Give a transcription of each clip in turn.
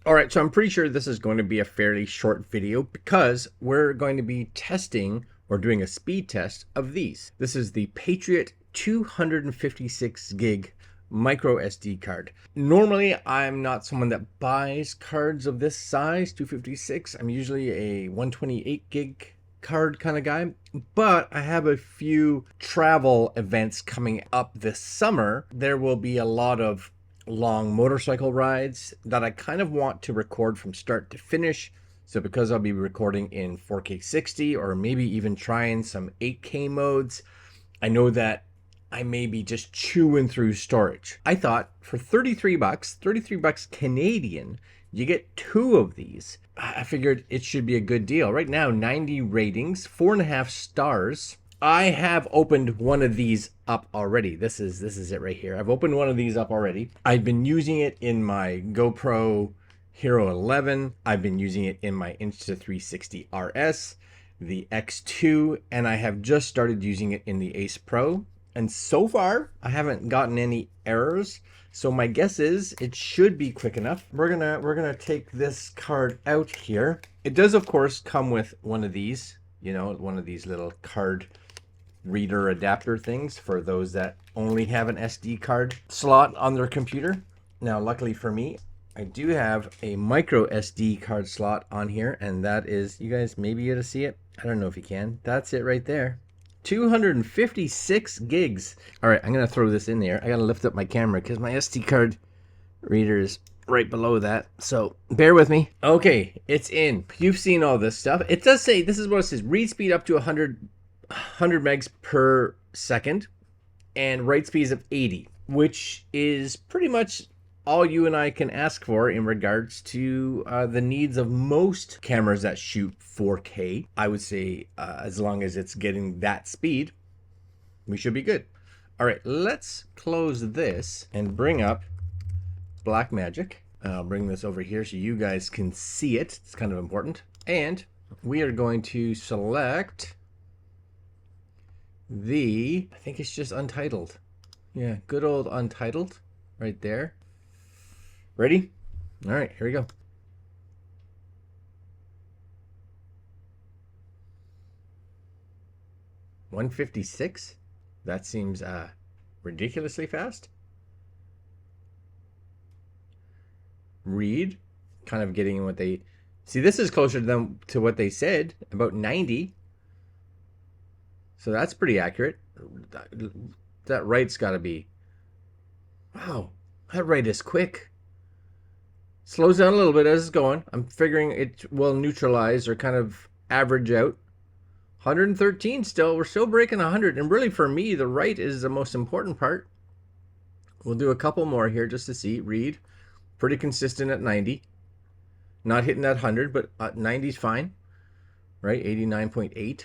All right, so I'm pretty sure this is going to be a fairly short video because we're going to be testing or doing a speed test of these. This is the Patriot 256 gig micro SD card. Normally, I'm not someone that buys cards of this size, 256. I'm usually a 128 gig card kind of guy, but I have a few travel events coming up this summer. There will be a lot of long motorcycle rides that I kind of want to record from start to finish. So because I'll be recording in 4K 60 or maybe even trying some 8K modes, I know that I may be just chewing through storage. I thought for 33 bucks Canadian, you get two of these. I figured it should be a good deal. Right now, 90 ratings, 4.5 stars. I have opened one of these up already. This is it right here. I've opened one of these up already. I've been using it in my GoPro Hero 11. I've been using it in my Insta360 RS, the X2, and I have just started using it in the Ace Pro. And so far, I haven't gotten any errors. So my guess is it should be quick enough. We're gonna take this card out here. It does, of course, come with one of these, one of these little card reader adapter things for those that only have an SD card slot on their computer. Now, luckily for me, I do have a micro SD card slot on here, and that is, you guys may be able to see it. I don't know if you can. That's it right there. 256 gigs. All right, I'm gonna throw this in there. I gotta lift up my camera because my SD card reader is right below that, so bear with me. Okay, it's in. You've seen all this stuff. It does say, this is what it says: read speed up to 100 megs per second and write speeds of 80, which is pretty much all you and I can ask for in regards to the needs of most cameras that shoot 4K. I would say as long as it's getting that speed, we should be good. All right, let's close this and bring up Blackmagic. I'll bring this over here so you guys can see it. It's kind of important. And we are going to select I think it's just Untitled. Yeah, good old Untitled right there. Ready? All right, here we go. $156? That seems ridiculously fast. Read, kind of getting what they... See, this is closer to what they said, about 90. So that's pretty accurate. That write's got to be... Wow, that write is quick. Slows down a little bit as it's going. I'm figuring it will neutralize or kind of average out. 113 still. We're still breaking 100. And really, for me, the write is the most important part. We'll do a couple more here just to see. Read. Pretty consistent at 90. Not hitting that 100, but 90 is fine. Right? 89.8.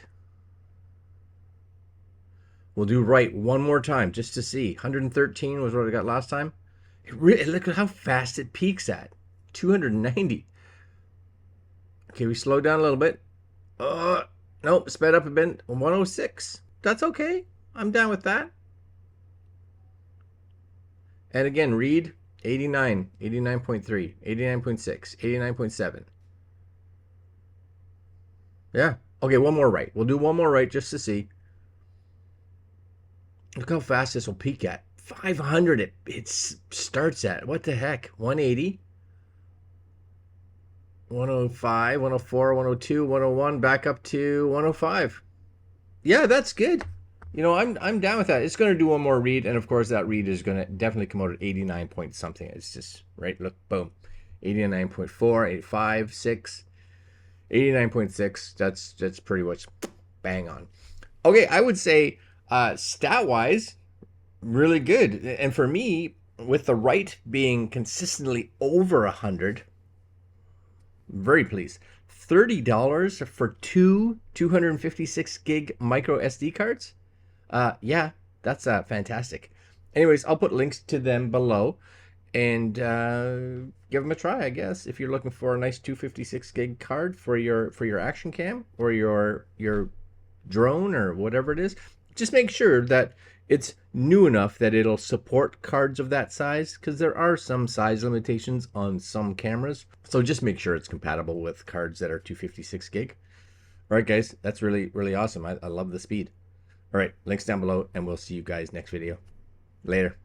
We'll do write one more time just to see. 113 was what I got last time. Look at how fast it peaks at. 290. Okay, we slowed down a little bit. Nope, sped up a bit. 106. That's okay. I'm down with that. And again, read 89, 89.3, 89.6, 89.7. Yeah. Okay, one more right. We'll do one more right just to see. Look how fast this will peak at. 500 it starts at. What the heck? 180. 105, 104, 102, 101, back up to 105. Yeah, that's good. I'm down with that. It's going to do one more read, and of course that read is going to definitely come out at 89 point something. It's just, right, look, boom. 89.4, 85, 6, 89.6. That's pretty much bang on. Okay, I would say stat-wise, really good. And for me, with the write being consistently over 100, very pleased. $30 for two 256 gig micro SD cards? Yeah, that's fantastic. Anyways, I'll put links to them below and give them a try, I guess, if you're looking for a nice 256 gig card for your action cam or your drone or whatever it is. Just make sure that it's new enough that it'll support cards of that size, because there are some size limitations on some cameras. So just make sure it's compatible with cards that are 256 gig. All right, guys, that's really, really awesome. I love the speed. All right, links down below, and we'll see you guys next video. Later.